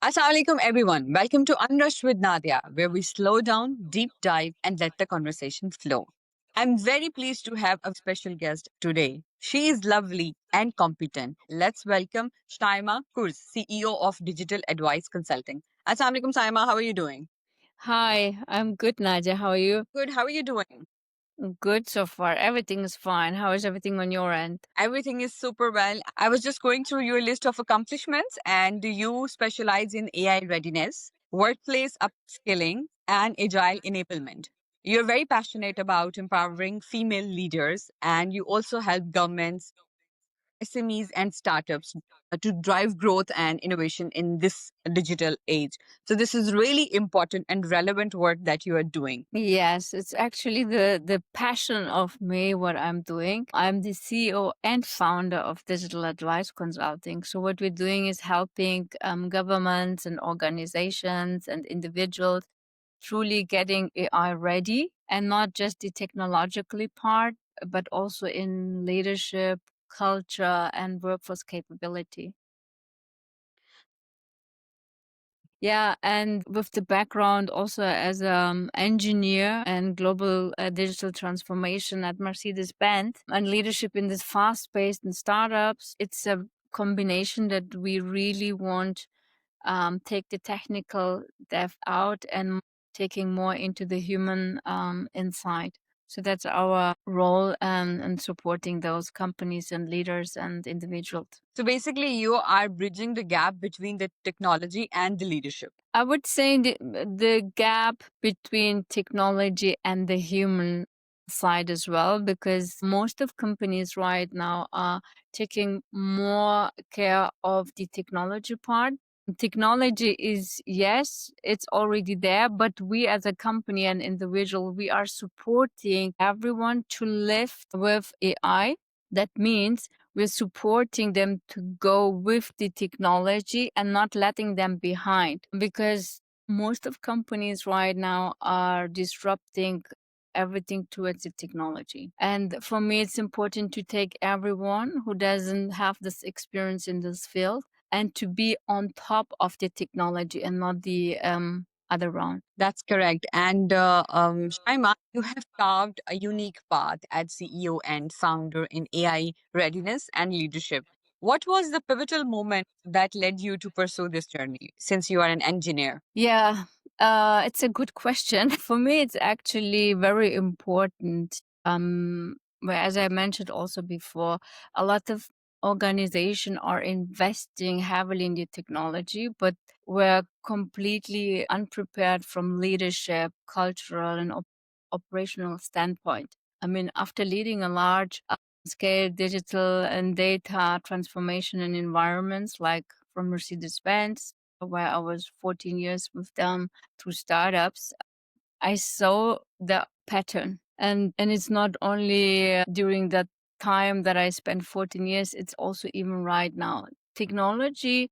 Assalamualaikum everyone. Welcome to Unrushed with Nadia, where we slow down, deep dive, and let the conversation flow. I'm very pleased to have a special guest today. She is lovely and competent. Let's welcome Shayma Kurz, CEO of Digital Advice Consulting. Assalamualaikum Shayma, how are you doing? Hi, I'm good, Nadia. How are you? Good, how are you doing? Good so far. Everything is fine. How is everything on your end? Everything is super well. I was just going through your list of accomplishments, and you specialize in AI readiness, workplace upskilling, and agile enablement. You're very passionate about empowering female leaders, and you also help governments, SMEs, and startups to drive growth and innovation in this digital age. So, this is really important and relevant work that you are doing. Yes, it's actually the passion of me, what I'm doing. I'm the CEO and founder of Digital Advice Consulting. So what we're doing is helping governments and organizations and individuals truly getting AI ready, and not just the technologically part, but also in leadership, culture, and workforce capability. Yeah, and with the background also as an engineer and global digital transformation at Mercedes-Benz and leadership in this fast-paced and startups, it's a combination that we really want take the technical depth out and taking more into the human insight. So that's our role in supporting those companies and leaders and individuals. So, basically, you are bridging the gap between the technology and the leadership. I would say the gap between technology and the human side as well, because most of companies right now are taking more care of the technology part. Technology is, yes, it's already there, but we as a company and individual, we are supporting everyone to live with AI. That means we're supporting them to go with the technology and not letting them behind, because most of companies right now are disrupting everything towards the technology. And for me, it's important to take everyone who doesn't have this experience in this field and to be on top of the technology and not the other round. That's correct. And Shaima, you have carved a unique path as CEO and founder in AI readiness and leadership. What was the pivotal moment that led you to pursue this journey since you are an engineer? Yeah, it's a good question. For me, it's actually very important. Where, as I mentioned also before, a lot of organizations are investing heavily in the technology, but we're completely unprepared from leadership, cultural, and operational standpoint. I mean, after leading a large scale digital and data transformation in environments like from Mercedes-Benz, where I was 14 years with them through startups, I saw the pattern. And it's not only during that time that I spent 14 years, it's also even right now. Technology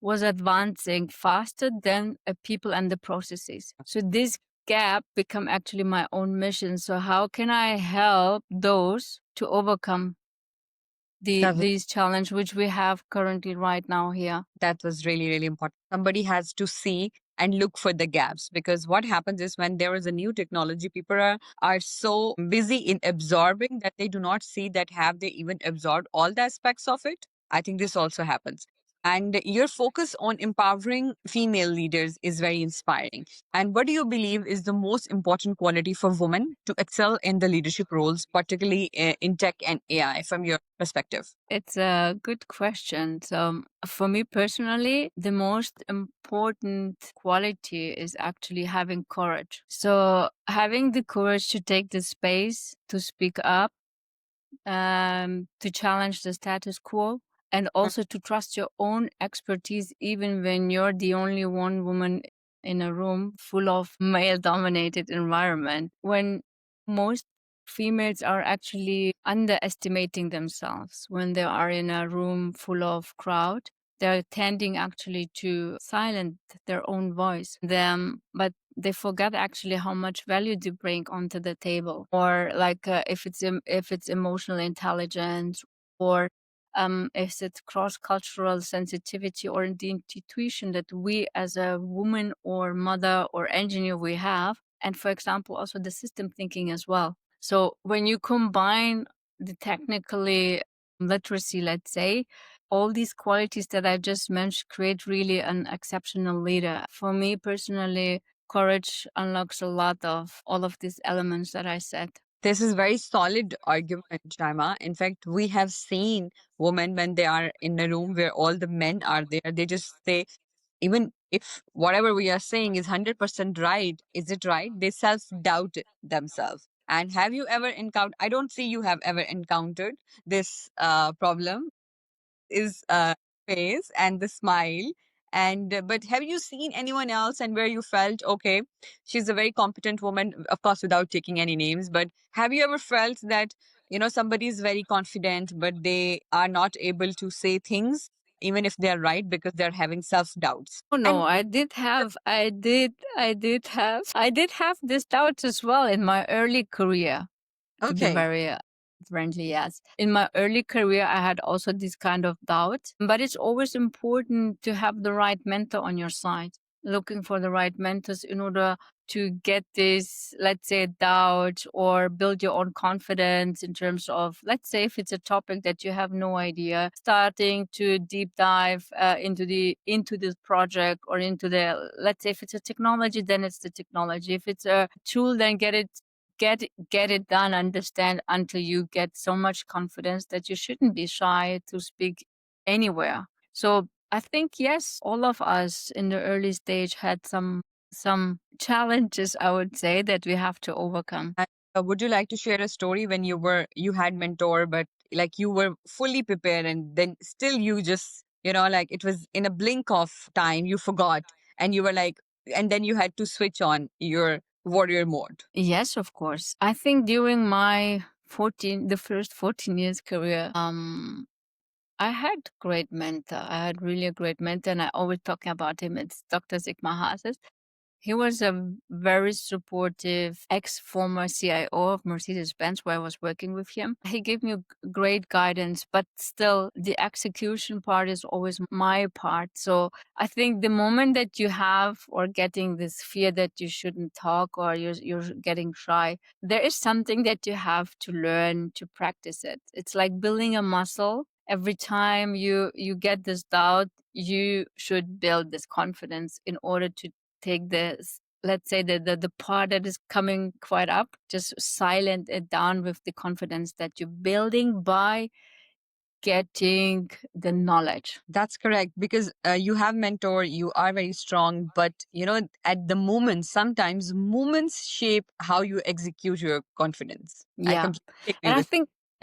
was advancing faster than people and the processes. So this gap become actually my own mission. So how can I help those to overcome these challenge which we have currently right now here? That was really, really important. Somebody has to see and look for the gaps, because what happens is when there is a new technology, people are so busy in absorbing that they do not see that have they even absorbed all the aspects of it. I think this also happens. And your focus on empowering female leaders is very inspiring. And what do you believe is the most important quality for women to excel in the leadership roles, particularly in tech and AI, from your perspective? It's a good question. So, for me personally, the most important quality is actually having courage. So, having the courage to take the space to speak up, to challenge the status quo, and also to trust your own expertise, even when you're the only one woman in a room full of male dominated environment. When most females are actually underestimating themselves when they are in a room full of crowd, they're tending actually to silence their own voice them, but they forget actually how much value they bring onto the table, or like if it's emotional intelligence, or Is it cross-cultural sensitivity or the intuition that we as a woman or mother or engineer we have? And for example, also the system thinking as well. So when you combine the technically literacy, let's say, all these qualities that I just mentioned create really an exceptional leader. For me personally, courage unlocks a lot of all of these elements that I said. This is very solid argument, Shayma. In fact, we have seen women when they are in a room where all the men are there, they just say, even if whatever we are saying is 100% right, is it right? They self doubt themselves. And have you ever encountered, I don't see you have ever encountered this problem, is face and the smile. And but have you seen anyone else and where you felt, okay, she's a very competent woman, of course without taking any names, but have you ever felt that, somebody is very confident but they are not able to say things even if they're right because they're having self doubts? Oh no, And I did have this doubt as well in my early career. To be okay, very friendly, yes. In my early career, I had also this kind of doubt, but it's always important to have the right mentor on your side, looking for the right mentors in order to get this, let's say, doubt or build your own confidence in terms of, let's say, if it's a topic that you have no idea, starting to deep dive into this project or into the, let's say, if it's a technology, then it's the technology. If it's a tool, then get it done, understand until you get so much confidence that you shouldn't be shy to speak anywhere. So I think yes, all of us in the early stage had some challenges, I would say, that we have to overcome. and, would you like to share a story when you had mentor but like you were fully prepared and then still you just, like it was in a blink of time you forgot and you were like, and then you had to switch on your warrior mode? Yes, of course. I think during my the first 14 years career, I had great mentor. I had really a great mentor, and I always talk about him. It's Dr. Sigmar Hases. He was a very supportive ex-former CIO of Mercedes-Benz, where I was working with him. He gave me great guidance, but still the execution part is always my part. So I think the moment that you have or getting this fear that you shouldn't talk or you're getting shy, there is something that you have to learn to practice it. It's like building a muscle. Every time you get this doubt, you should build this confidence in order to take this, let's say, the part that is coming quite up, just silent it down with the confidence that you're building by getting the knowledge. That's correct because you have mentor, you are very strong, but at the moment, sometimes moments shape how you execute your confidence. I Yeah. completely agree And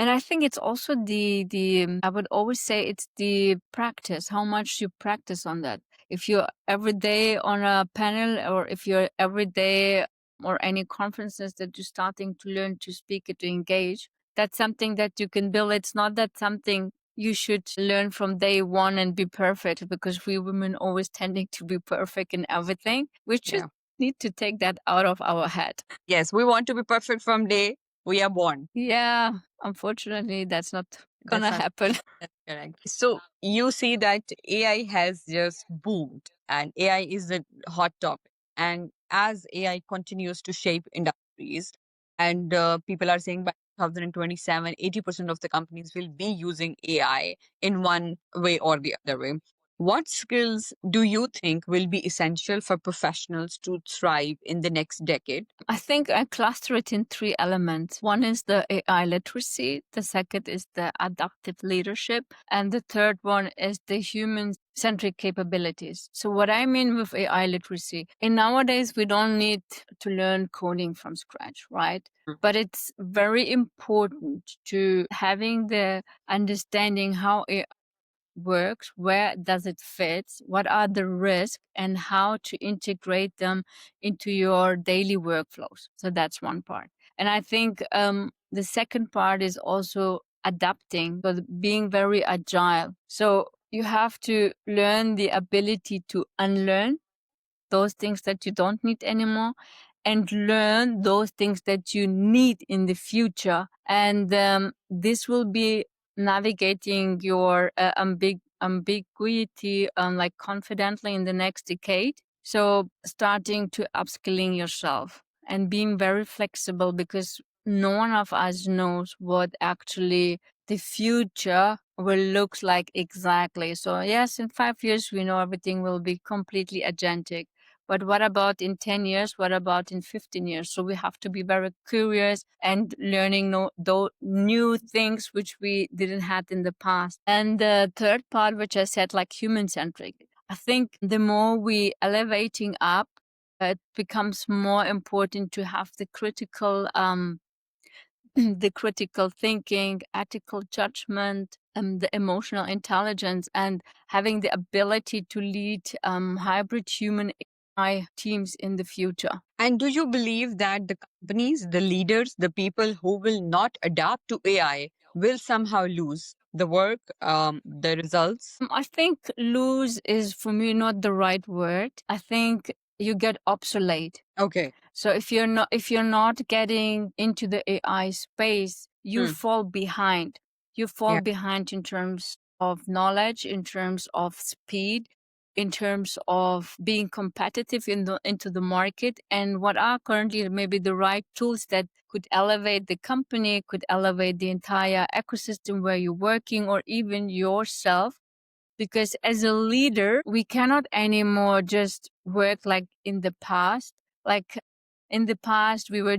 I with. think it's also the I would always say it's the practice, how much you practice on that. If you're every day on a panel or if you're every day or any conferences that you're starting to learn to speak and to engage, that's something that you can build. It's not that something you should learn from day one and be perfect, because we women always tending to be perfect in everything. We just Yeah. need to take that out of our head. Yes, we want to be perfect from day we are born. Yeah, unfortunately, that's not That's gonna not happen. that's correct. So you see that AI has just boomed and AI is a hot topic. And as AI continues to shape industries, and people are saying by 2027, 80% of the companies will be using AI in one way or the other way. What skills do you think will be essential for professionals to thrive in the next decade? I think I cluster it in three elements. One is the AI literacy, the second is the adaptive leadership, and the third one is the human centric capabilities. So, what I mean with AI literacy, in nowadays, we don't need to learn coding from scratch, right? But it's very important to having the understanding how works, where does it fit, what are the risks, and how to integrate them into your daily workflows. So that's one part. And I think the second part is also adapting, so being very agile. So you have to learn the ability to unlearn those things that you don't need anymore and learn those things that you need in the future. And this will be navigating your ambiguity like confidently in the next decade. So starting to upskilling yourself and being very flexible, because no one of us knows what actually the future will look like exactly. So yes, in 5 years we know everything will be completely agentic. But what about in 10 years? What about in 15 years? So we have to be very curious and learning new things which we didn't have in the past. And the third part, which I said, like human centric. I think the more we elevating up, it becomes more important to have the critical the critical thinking, ethical judgment, the emotional intelligence, and having the ability to lead hybrid human AI teams in the future. And do you believe that the companies, the leaders, the people who will not adapt to AI will somehow lose the work, the results? I think lose is for me not the right word. I think you get obsolete. Okay. So if you're not getting into the AI space, you fall behind. You fall Yeah. behind in terms of knowledge, in terms of speed, in terms of being competitive into the market, and what are currently maybe the right tools that could elevate the company, could elevate the entire ecosystem where you're working, or even yourself. Because as a leader, we cannot anymore just work like in the past. Like in the past, we were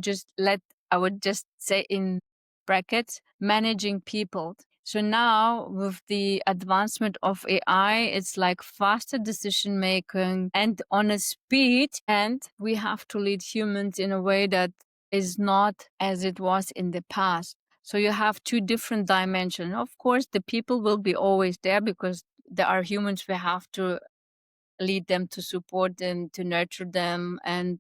I would just say in brackets, managing people. So now with the advancement of AI, it's like faster decision making and on a speed. And we have to lead humans in a way that is not as it was in the past. So you have two different dimensions. Of course, the people will be always there because there are humans. We have to lead them, to support them, to nurture them, and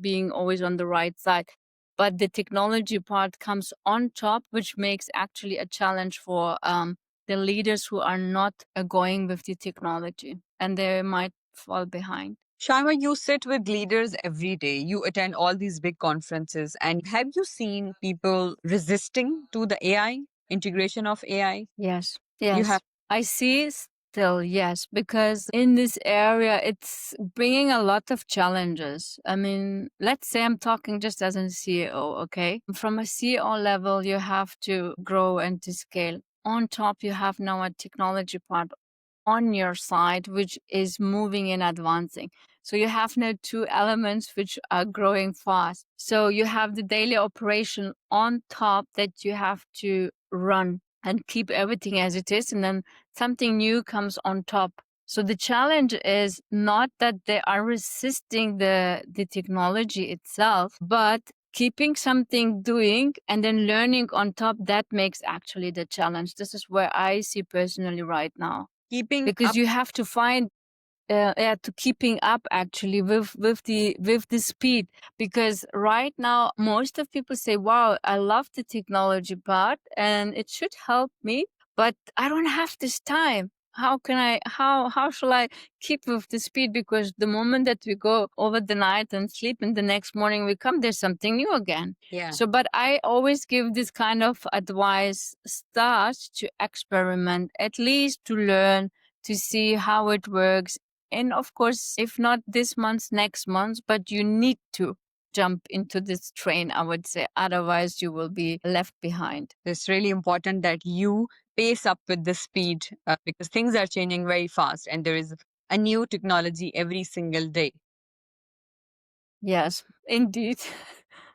being always on the right side. But the technology part comes on top, which makes actually a challenge for the leaders who are not going with the technology, and they might fall behind. Shaima, you sit with leaders every day. You attend all these big conferences. And have you seen people resisting to the AI, integration of AI? Yes, You have. yes. I see still, yes, because in this area, it's bringing a lot of challenges. I mean, let's say I'm talking just as a CEO, okay? From a CEO level, you have to grow and to scale. On top, you have now a technology part on your side, which is moving and advancing. So you have now two elements which are growing fast. So you have the daily operation on top that you have to run and keep everything as it is. And then something new comes on top. So the challenge is not that they are resisting the technology itself, but keeping something doing and then learning on top. That makes actually the challenge. This is where I see personally right now, Keeping because up. you have to find to keeping up actually with the speed. Because right now most of people say, wow, I love the technology part and it should help me, but I don't have this time. How shall I keep with the speed? Because the moment that we go over the night and sleep and the next morning we come, there's something new again. Yeah. So but I always give this kind of advice: start to experiment, at least to learn, to see how it works. And of course, if not this month, next month, but you need to jump into this train, I would say. Otherwise, you will be left behind. It's really important that you pace up with the speed because things are changing very fast and there is a new technology every single day. Yes, indeed.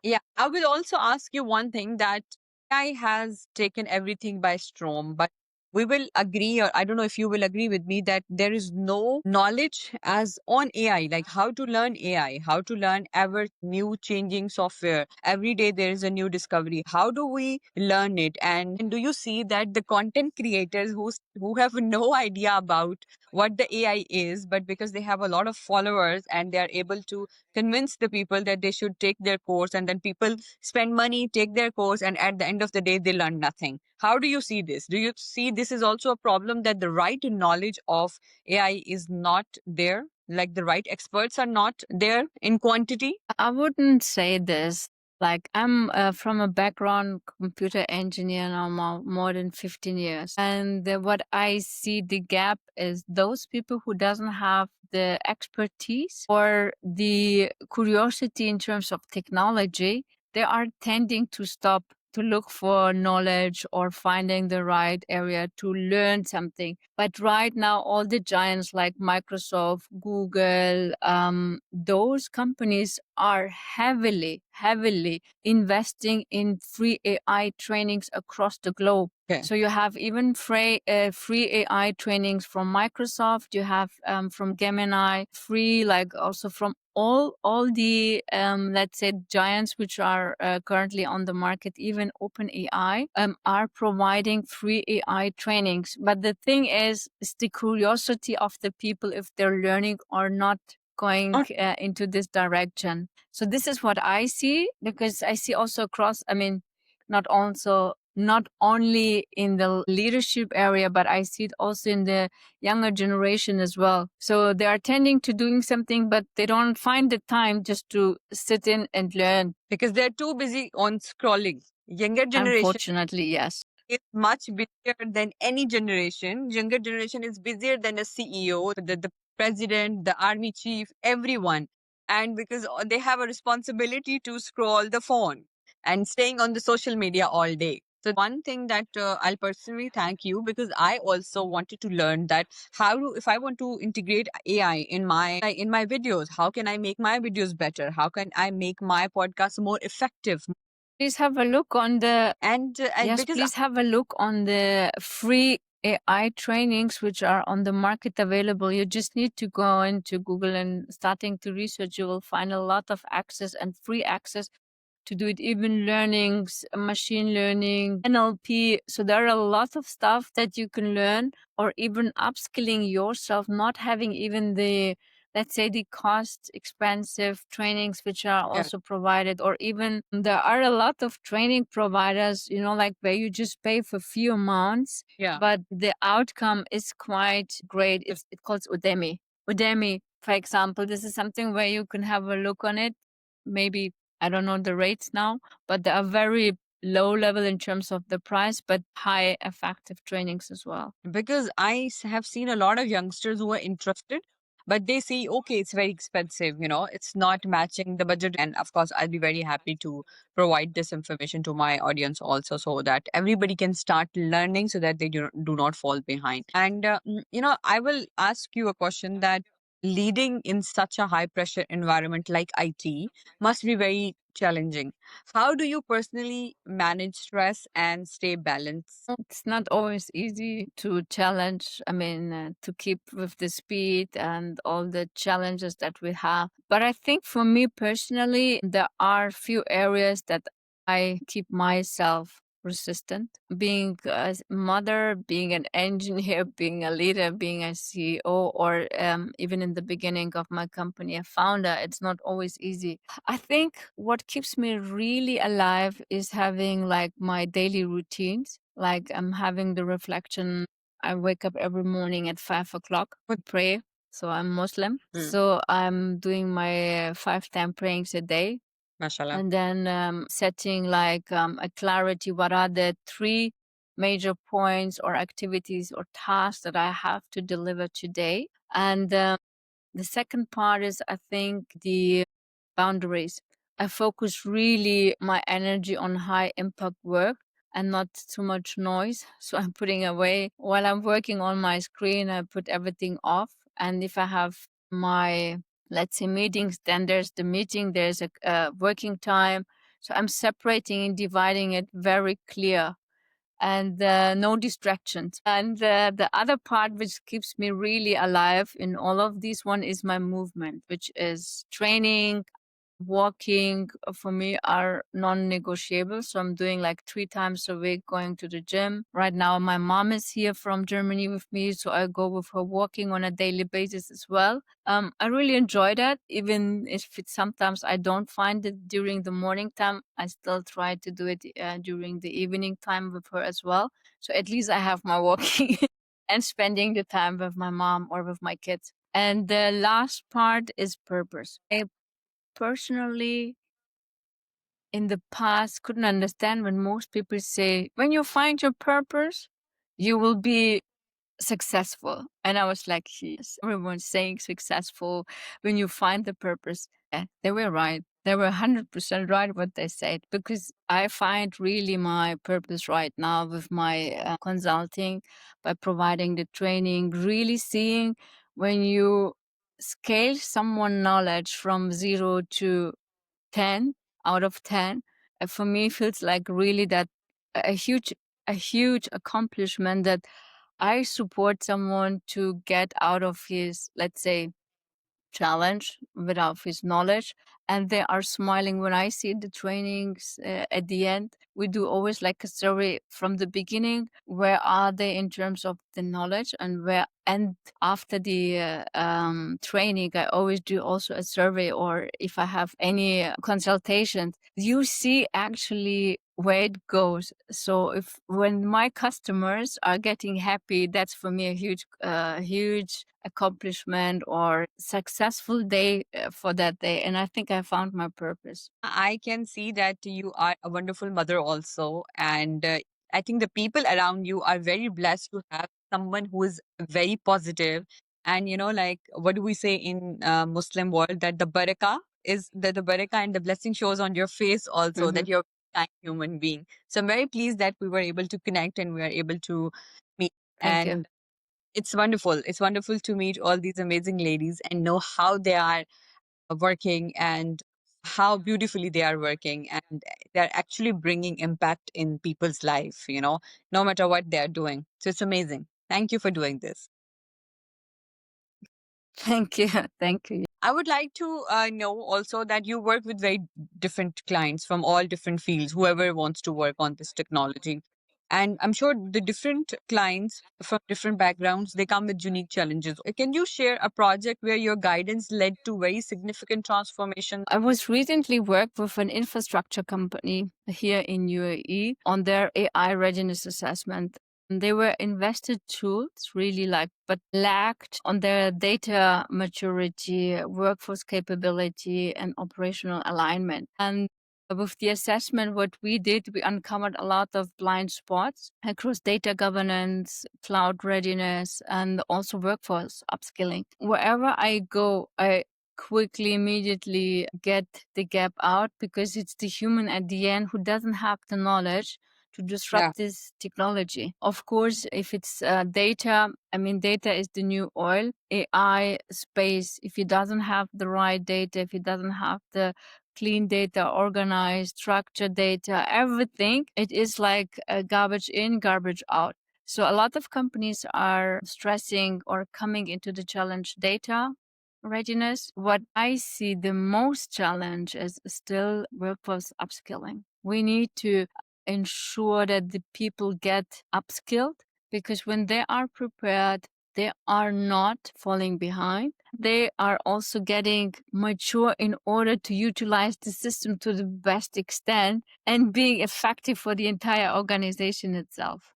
Yeah, I will also ask you one thing that AI has taken everything by storm, but we will agree, or I don't know if you will agree with me, that there is no knowledge as on AI, like how to learn AI, how to learn ever new changing software. Every day there is a new discovery. How do we learn it? And do you see that the content creators who have no idea about what the AI is, but because they have a lot of followers and they are able to convince the people that they should take their course, and then people spend money, take their course, and at the end of the day they learn nothing. How do you see this? Do you see this is also a problem, that the right knowledge of AI is not there, like the right experts are not there in quantity? I wouldn't say this. Like I'm from a background computer engineer now more than 15 years. And what I see the gap is those people who doesn't have the expertise or the curiosity in terms of technology, they are tending to stop to look for knowledge or finding the right area to learn something. But right now, all the giants like Microsoft, Google, those companies are heavily investing in free AI trainings across the globe. Okay. So you have even free AI trainings from Microsoft. You have from Gemini, free, like also from all the let's say giants which are currently on the market. Even OpenAI are providing free AI trainings. But the thing is the curiosity of the people if they're learning or not going into this direction. So this is what I see, because I see also across, I mean, not only in the leadership area, but I see it also in the younger generation as well. So they are tending to doing something, but they don't find the time just to sit in and learn. Because they're too busy on scrolling. Younger generation Unfortunately, yes. is much busier than any generation. Younger generation is busier than a CEO, the president, the army chief, everyone. And because they have a responsibility to scroll the phone and staying on the social media all day. So one thing that I'll personally thank you, because I also wanted to learn that if I want to integrate AI in my videos, how can I make my videos better? How can I make my podcast more effective? Please have a look on the yes, because please have a look on the free AI trainings which are on the market available. You just need to go into Google and starting to research. You will find a lot of access and free access to do it, even learnings, machine learning, NLP. So there are a lot of stuff that you can learn, or even upskilling yourself, not having even the, let's say, the cost expensive trainings which are also provided, or even there are a lot of training providers, like where you just pay for few amounts, but the outcome is quite great. It calls Udemy. Udemy, for example, this is something where you can have a look on it. Maybe I don't know the rates now, but they are very low level in terms of the price, but high effective trainings as well. Because I have seen a lot of youngsters who are interested, but they see, okay, it's very expensive, it's not matching the budget. And of course, I'll be very happy to provide this information to my audience also, so that everybody can start learning, so that they do not fall behind. And, I will ask you a question that leading in such a high pressure environment like IT must be very challenging. How do you personally manage stress and stay balanced? It's not always easy to challenge, to keep with the speed and all the challenges that we have. But I think for me personally, there are few areas that I keep myself resistant. Being a mother, being an engineer, being a leader, being a CEO, or even in the beginning of my company, a founder, it's not always easy. I think what keeps me really alive is having like my daily routines. Like I'm having the reflection. I wake up every morning at 5 o'clock to pray. So I'm Muslim. So I'm doing my 5 time prayings a day. Mashallah. And then setting like a clarity. What are the 3 major points or activities or tasks that I have to deliver today? And the second part is, I think, the boundaries. I focus really my energy on high impact work and not too much noise. So I'm putting away while I'm working on my screen, I put everything off. And if I have my, let's say, meetings, then there's the meeting, there's a working time. So I'm separating and dividing it very clear, and no distractions. And the other part which keeps me really alive in all of these one is my movement, which is training, walking for me are non-negotiable. So I'm doing like 3 times a week going to the gym. Right now, my mom is here from Germany with me, so I go with her walking on a daily basis as well. I really enjoy that, even if sometimes I don't find it during the morning time. I still try to do it during the evening time with her as well. So at least I have my walking and spending the time with my mom or with my kids. And the last part is purpose. I personally in the past couldn't understand when most people say, when you find your purpose, you will be successful. And I was like, yes, everyone's saying successful when you find the purpose. Yeah, they were right. They were 100% right what they said, because I find really my purpose right now with my consulting, by providing the training, really seeing when you scale someone knowledge from 0 to 10 out of 10, for me feels like really that a huge accomplishment, that I support someone to get out of his, let's say, challenge without his knowledge, and they are smiling when I see the trainings. At the end, we do always like a survey from the beginning, where are they in terms of the knowledge, and after the training, I always do also a survey, or if I have any consultations, you see actually where it goes. So if when my customers are getting happy, that's for me a huge accomplishment or successful day for that day. And I think I found my purpose. I can see that you are a wonderful mother also. And I think the people around you are very blessed to have someone who is very positive. And, like, what do we say in Muslim world, that the barakah is that the barakah and the blessing shows on your face also, Hmm. that you're a kind human being. So I'm very pleased that we were able to connect and we are able to meet. Thank you. And it's wonderful. It's wonderful to meet all these amazing ladies and know how they are working and how beautifully they are working, and they're actually bringing impact in people's life, no matter what they're doing. So it's amazing. Thank you for doing this. Thank you. Thank you. I would like to know also that you work with very different clients from all different fields, whoever wants to work on this technology. And I'm sure the different clients from different backgrounds, they come with unique challenges. Can you share a project where your guidance led to very significant transformation? I was recently worked with an infrastructure company here in UAE on their AI readiness assessment. They were invested tools, really, but lacked on their data maturity, workforce capability, and operational alignment. And with the assessment, what we did, we uncovered a lot of blind spots across data governance, cloud readiness, and also workforce upskilling. Wherever I go, I quickly, immediately get the gap out, because it's the human at the end who doesn't have the knowledge to disrupt this technology. Of course, if it's data, I mean, data is the new oil. AI space, if it doesn't have the right data, if it doesn't have the clean data, organized, structured data, everything, it is like garbage in, garbage out. So a lot of companies are stressing or coming into the challenge data readiness. What I see the most challenge is still workforce upskilling. We need to ensure that the people get upskilled, because when they are prepared, they are not falling behind. They are also getting mature in order to utilize the system to the best extent and being effective for the entire organization itself.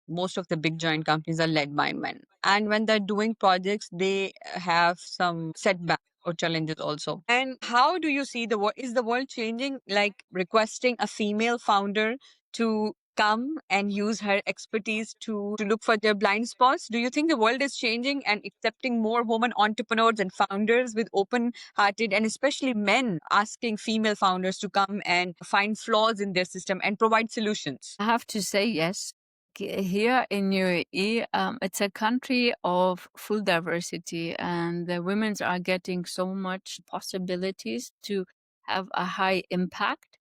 Most of the big giant companies are led by men. And when they're doing projects, they have some setbacks or challenges also. And how do you see the world? Is the world changing, like requesting a female founder to come and use her expertise to look for their blind spots? Do you think the world is changing and accepting more women entrepreneurs and founders with open hearted, and especially men asking female founders to come and find flaws in their system and provide solutions? I have to say yes. Here in UAE, it's a country of full diversity, and the women are getting so much possibilities to have a high impact.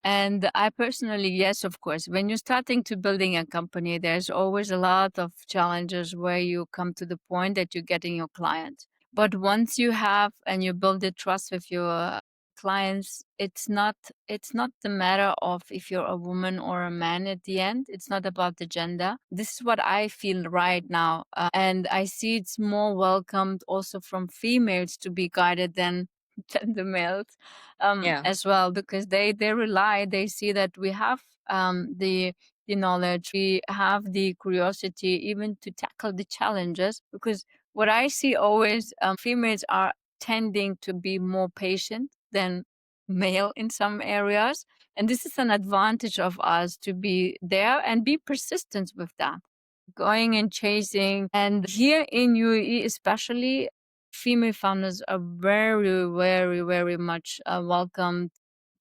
And I personally, yes, of course, when you're starting to building a company, there's always a lot of challenges where you come to the point that you're getting your clients. But once you have and you build the trust with your clients, it's not the matter of if you're a woman or a man at the end. It's not about the gender. This is what I feel right now. And I see it's more welcomed also from females to be guided than than the males Yeah. as well, because they see that we have the knowledge, we have the curiosity even to tackle the challenges. Because what I see always, females are tending to be more patient than male in some areas. And this is an advantage of us to be there and be persistent with that, going and chasing. And here in UAE, especially, female founders are very, very, very much welcomed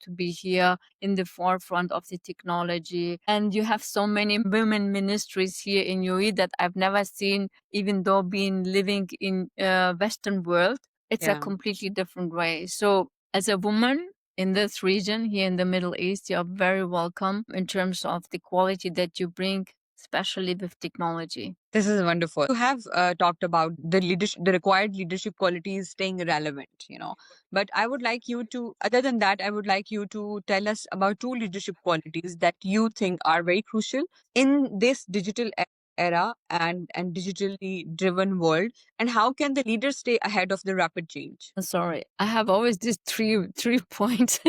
to be here in the forefront of the technology. And you have so many women ministries here in UAE that I've never seen, even though being living in Western world. It's a completely different way. So as a woman in this region here in the Middle East, you're very welcome in terms of the quality that you bring, especially with technology. This is wonderful. You have talked about the leadership, the required leadership qualities staying relevant, But I would like you to, other than that, I would like you to tell us about two leadership qualities that you think are very crucial in this digital era and digitally driven world. And how can the leaders stay ahead of the rapid change? Sorry, I have always these three points,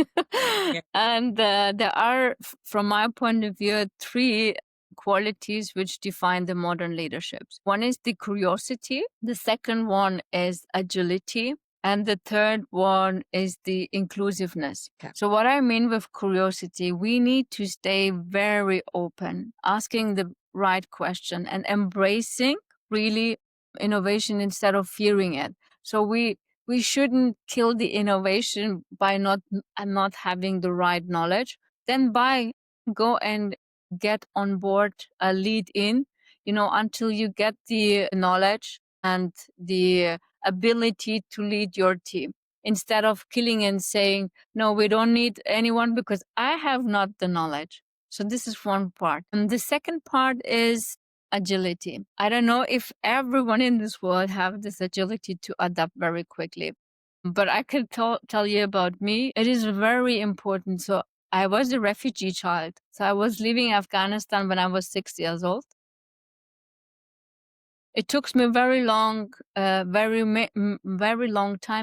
and there are, from my point of view, three qualities which define the modern leaderships. One is the curiosity, the second one is agility, and the third one is the inclusiveness. Okay. So what I mean with curiosity, we need to stay very open, asking the right question and embracing really innovation instead of fearing it. So we shouldn't kill the innovation by not having the right knowledge. Then go and get on board a lead in, until you get the knowledge and the ability to lead your team, instead of killing and saying, no, we don't need anyone because I have not the knowledge. So this is one part. And the second part is agility. I don't know if everyone in this world have this agility to adapt very quickly, but I can tell you about me. It is very important. So I was a refugee child. So I was leaving Afghanistan when I was 6 years old. It took me very long time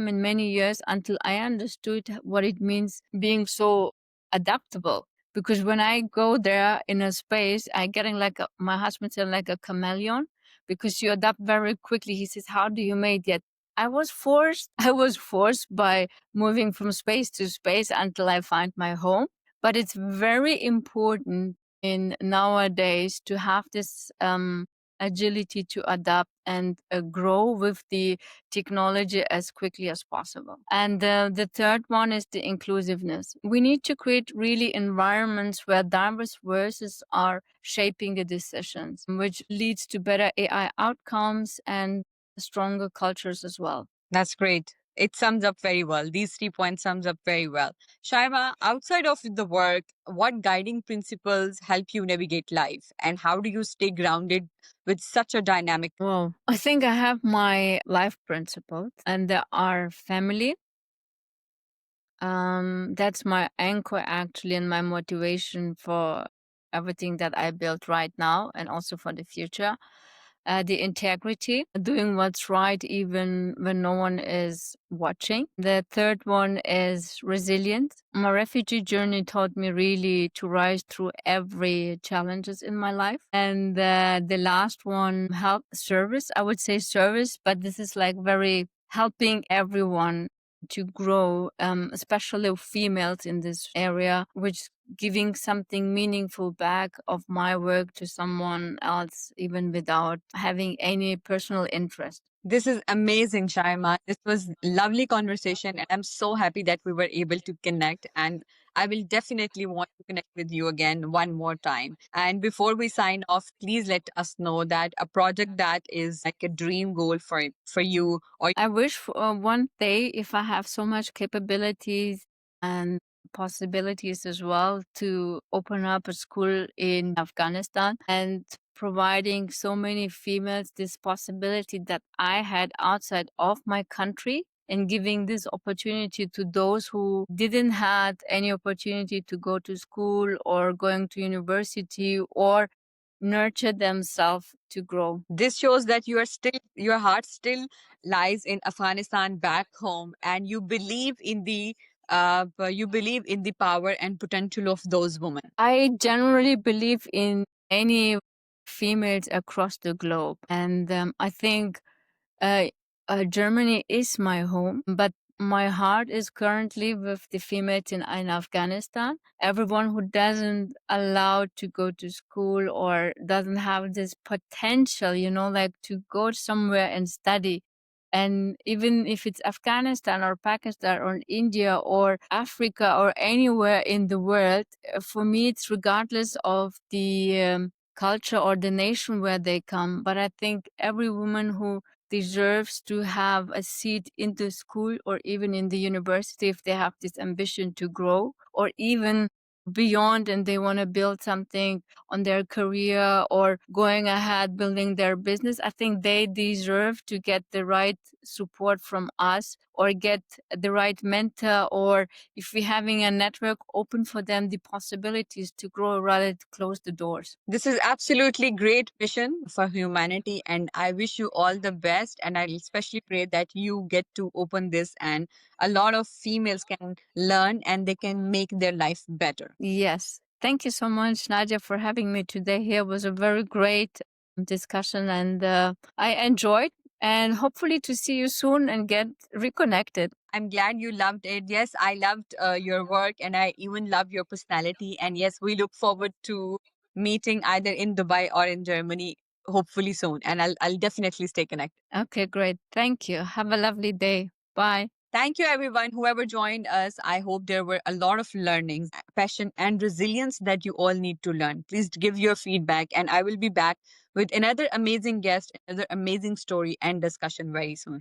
and many years until I understood what it means being so adaptable. Because when I go there in a space, I getting my husband said, like a chameleon, because you adapt very quickly. He says, how do you make that? I was forced by moving from space to space until I find my home. But it's very important in nowadays to have this agility to adapt and grow with the technology as quickly as possible. And the third one is the inclusiveness. We need to create really environments where diverse voices are shaping the decisions, which leads to better AI outcomes and stronger cultures as well. That's great. It sums up very well. These 3 points sums up very well. Shayma, outside of the work, what guiding principles help you navigate life? And how do you stay grounded with such a dynamic? Well, I think I have my life principles, and they are family. That's my anchor actually, and my motivation for everything that I built right now and also for the future. The integrity, doing what's right even when no one is watching. The third one is resilience. My refugee journey taught me really to rise through every challenges in my life. And the last one, help, service. I would say service, but this is like very helping everyone to grow, especially females in this area, which giving something meaningful back of my work to someone else, even without having any personal interest. This is amazing, Shayma. This was lovely conversation, and I'm so happy that we were able to connect. And I will definitely want to connect with you again one more time. And before we sign off, please let us know that a project that is like a dream goal for you, or I wish for one day, if I have so much capabilities and possibilities as well, to open up a school in Afghanistan and providing so many females this possibility that I had outside of my country, and giving this opportunity to those who didn't had any opportunity to go to school or going to university or nurture themselves to grow. this shows that your heart still lies in Afghanistan back home, and you believe in the power and potential of those women. I generally believe in any females across the globe, and I think Germany is my home, but my heart is currently with the females in Afghanistan. Everyone who doesn't allowed to go to school or doesn't have this potential, like to go somewhere and study. And even if it's Afghanistan or Pakistan or India or Africa or anywhere in the world, for me, it's regardless of the culture or the nation where they come. But I think every woman who deserves to have a seat in the school or even in the university if they have this ambition to grow or even beyond and they want to build something on their career or going ahead building their business. I think they deserve to get the right support from us or get the right mentor, or if we're having a network open for them the possibilities to grow rather than close the doors. This is absolutely great mission for humanity, and I wish you all the best. And I especially pray that you get to open this, and a lot of females can learn and they can make their life better. Yes. Thank you so much, Nadia, for having me today here. It was a very great discussion and I enjoyed, and hopefully to see you soon and get reconnected. I'm glad you loved it. Yes, I loved your work and I even love your personality. And yes, we look forward to meeting either in Dubai or in Germany, hopefully soon. And I'll definitely stay connected. Okay, great. Thank you. Have a lovely day. Bye. Thank you, everyone, whoever joined us. I hope there were a lot of learnings, passion, and resilience that you all need to learn. Please give your feedback, and I will be back with another amazing guest, another amazing story and discussion very soon.